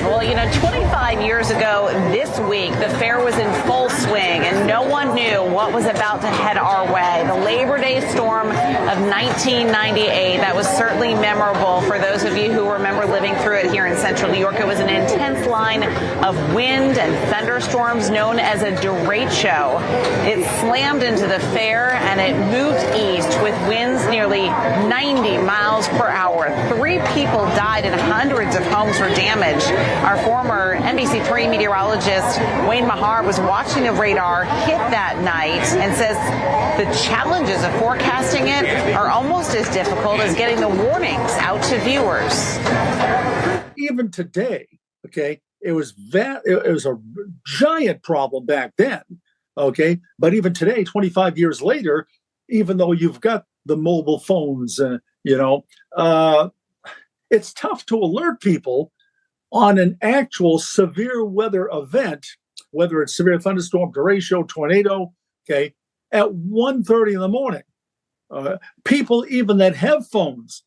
Well, 25 years ago this week, the fair was in full swing, and no one knew what was about to head our way. The Labor Day storm of 1998, that was certainly memorable for those of you who remember living through it here in central New York. It was an intense line of wind and thunderstorms known as a derecho. It slammed into the fair, and it moved east with winds nearly 90 miles per hour. 3 people died and hundreds of homes were damaged. Our former NBC3 meteorologist Wayne Mahar was watching the radar hit that night and says the challenges of forecasting it are almost as difficult as getting the warnings out to viewers. Even today, okay, it was a giant problem back then, okay, but even today, 25 years later, even though you've got the mobile phones, it's tough to alert people on an actual severe weather event, whether it's severe thunderstorm, derecho, tornado, okay, at 1:30 in the morning. People even that have phones,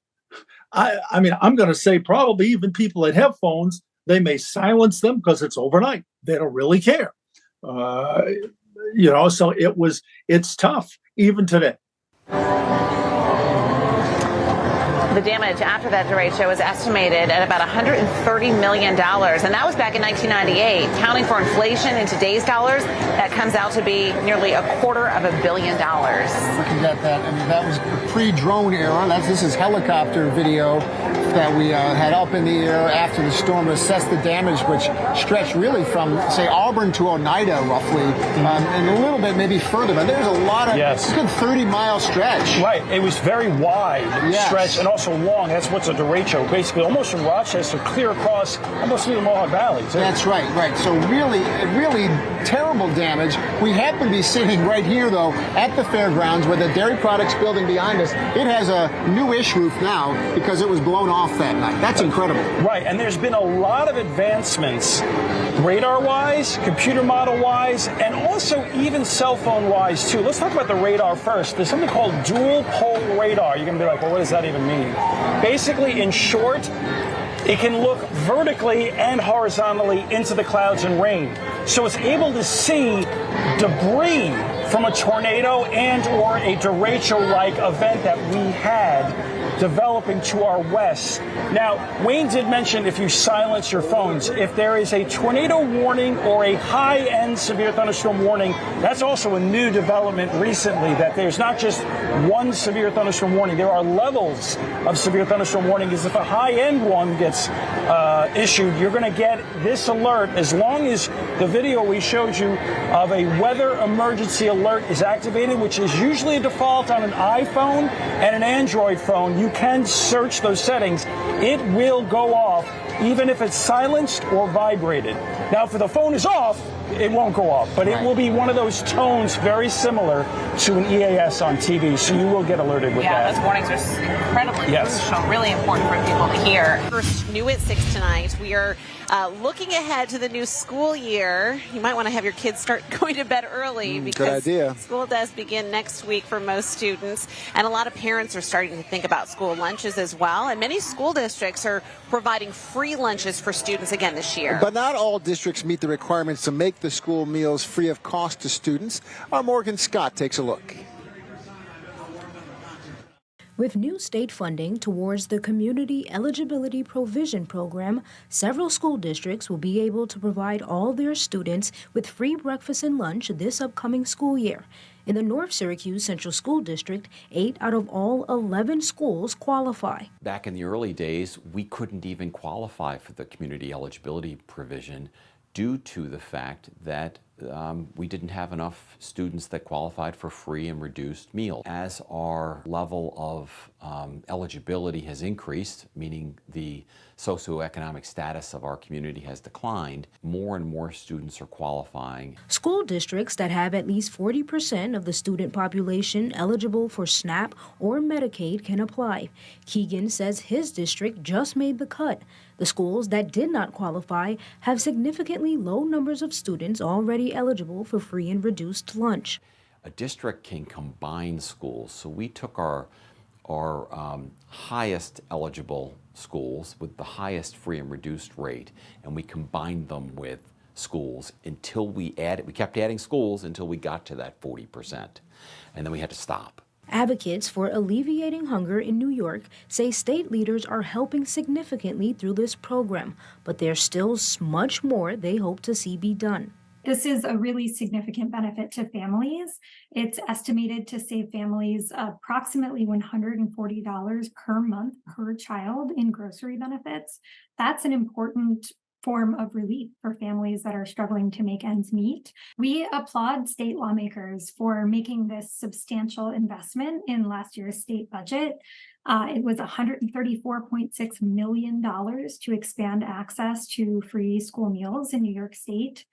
I mean, I'm going to say probably even people that have phones, they may silence them because it's overnight. They don't really care. So it's tough even today. The damage after that derecho was estimated at about $130 million, and that was back in 1998. Counting for inflation in today's dollars, that comes out to be nearly $250 million. Looking at that, and that was the pre-drone era. This is helicopter video that we had up in the air after the storm, assessed the damage, which stretched really from, say, Auburn to Oneida, roughly, and a little bit maybe further. But there's a lot of, it's a good 30-mile stretch. Right. It was very wide stretch and also long. That's what's a derecho, basically almost from Rochester clear across almost through the Mohawk Valley. That's right. So really terrible damage. We happen to be sitting right here, though, at the fairgrounds where the Dairy Products building behind us, it has a new-ish roof now because it was blown off that night. That's incredible. Right, and there's been a lot of advancements radar-wise, computer model-wise, and also even cell phone-wise, too. Let's talk about the radar first. There's something called dual-pole radar. You're going to be like, well, what does that even mean? Basically, in short, it can look vertically and horizontally into the clouds and rain. So it's able to see debris from a tornado and or a derecho-like event that we had developing to our west. Now, Wayne did mention if you silence your phones, if there is a tornado warning or a high-end severe thunderstorm warning, that's also a new development recently, that there's not just one severe thunderstorm warning. There are levels of severe thunderstorm warning, because if a high-end one gets issued, you're going to get this alert as long as the video we showed you of a weather emergency alert is activated, which is usually a default on an iPhone and an Android phone. You can search those settings. It will go off even if it's silenced or vibrated. Now, if the phone is off, it won't go off, but it will be one of those tones very similar to an EAS on TV, so you will get alerted with that. Yeah, those warnings are incredibly crucial, really important for people to hear. First, new at 6 tonight, we are looking ahead to the new school year. You might want to have your kids start going to bed early because school does begin next week for most students, and a lot of parents are starting to think about school lunches as well, and many school districts are providing free lunches for students again this year. But not all districts meet the requirements to make the school meals free of cost to students. Our Morgan Scott takes a look. With new state funding towards the Community Eligibility Provision Program, several school districts will be able to provide all their students with free breakfast and lunch this upcoming school year. In the North Syracuse Central School District, 8 out of all 11 schools qualify. Back in the early days, we couldn't even qualify for the community eligibility provision due to the fact that we didn't have enough students that qualified for free and reduced meals. As our level of eligibility has increased, meaning the socioeconomic status of our community has declined, more and more students are qualifying. School districts that have at least 40% of the student population eligible for SNAP or Medicaid can apply. Keegan says his district just made the cut. The schools that did not qualify have significantly low numbers of students already eligible for free and reduced lunch. A district can combine schools, so we took our highest eligible schools with the highest free and reduced rate, and we combined them with schools until we kept adding schools until we got to that 40%, and then we had to stop. Advocates for alleviating hunger in New York say state leaders are helping significantly through this program, but there's still much more they hope to see be done. This is a really significant benefit to families. It's estimated to save families approximately $140 per month per child in grocery benefits. That's an important form of relief for families that are struggling to make ends meet. We applaud state lawmakers for making this substantial investment in last year's state budget. It was $134.6 million to expand access to free school meals in New York State.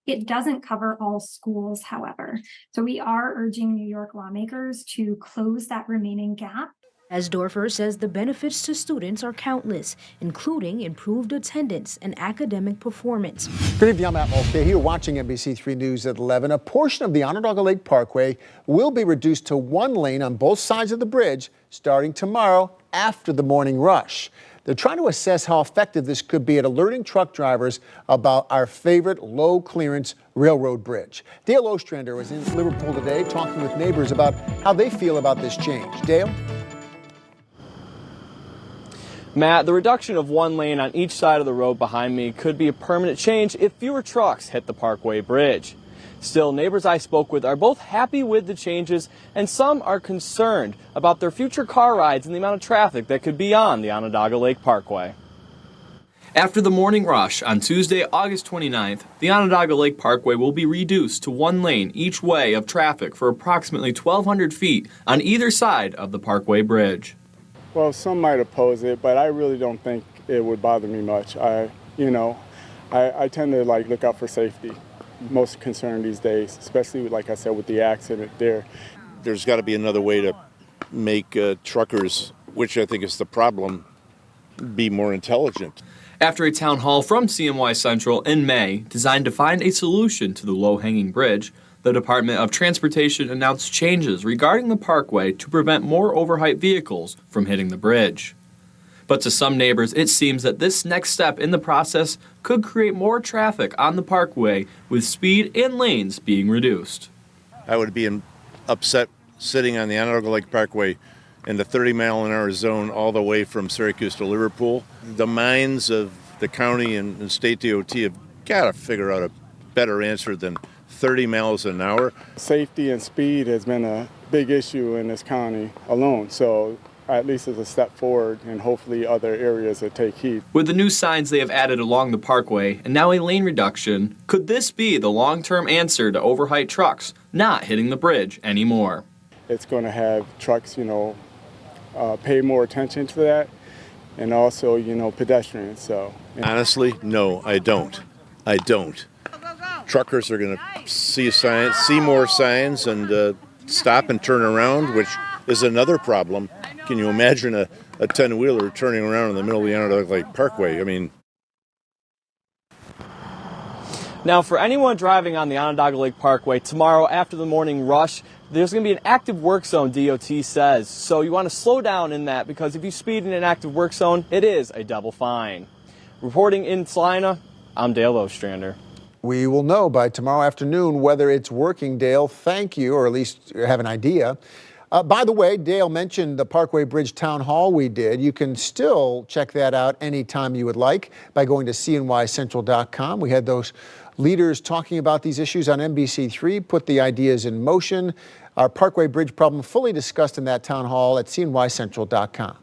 It doesn't cover all schools, however. So we are urging New York lawmakers to close that remaining gap. As Dorfer says, the benefits to students are countless, including improved attendance and academic performance. Good evening, I'm Matt Mulcahy. You're watching NBC3 News at 11. A portion of the Onondaga Lake Parkway will be reduced to one lane on both sides of the bridge starting tomorrow after the morning rush. They're trying to assess how effective this could be at alerting truck drivers about our favorite low-clearance railroad bridge. Dale Ostrander was in Liverpool today talking with neighbors about how they feel about this change. Dale? Matt, the reduction of one lane on each side of the road behind me could be a permanent change if fewer trucks hit the Parkway Bridge. Still, neighbors I spoke with are both happy with the changes, and some are concerned about their future car rides and the amount of traffic that could be on the Onondaga Lake Parkway. After the morning rush on Tuesday, August 29th, the Onondaga Lake Parkway will be reduced to one lane each way of traffic for approximately 1,200 feet on either side of the Parkway Bridge. Well, some might oppose it, but I really don't think it would bother me much. I tend to look out for safety. Most concerned these days, especially like I said with the accident there. There's got to be another way to make truckers, which I think is the problem, be more intelligent. After a town hall from CMY Central in May designed to find a solution to the low-hanging bridge, the Department of Transportation announced changes regarding the parkway to prevent more overheight vehicles from hitting the bridge. But to some neighbors, it seems that this next step in the process could create more traffic on the parkway, with speed and lanes being reduced. I would be upset sitting on the Onondaga Lake Parkway in the 30-mile-an-hour zone all the way from Syracuse to Liverpool. The minds of the county and state DOT have got to figure out a better answer than 30 miles an hour. Safety and speed has been a big issue in this county alone, so at least it's a step forward, and hopefully other areas will take heed. With the new signs they have added along the parkway and now a lane reduction, could this be the long-term answer to overheight trucks not hitting the bridge anymore? It's going to have trucks, pay more attention to that, and also, pedestrians. So honestly, no, I don't. Truckers are going to see more signs and stop and turn around, which is another problem. Can you imagine a 10-wheeler turning around in the middle of the Onondaga Lake Parkway? I mean. Now, for anyone driving on the Onondaga Lake Parkway tomorrow after the morning rush, there's going to be an active work zone, DOT says. So you want to slow down in that, because if you speed in an active work zone, it is a double fine. Reporting in Salina, I'm Dale Ostrander. We will know by tomorrow afternoon whether it's working, Dale. Thank you, or at least have an idea. By the way, Dale mentioned the Parkway Bridge Town Hall we did. You can still check that out anytime you would like by going to cnycentral.com. We had those leaders talking about these issues on NBC3, put the ideas in motion. Our Parkway Bridge problem fully discussed in that town hall at cnycentral.com.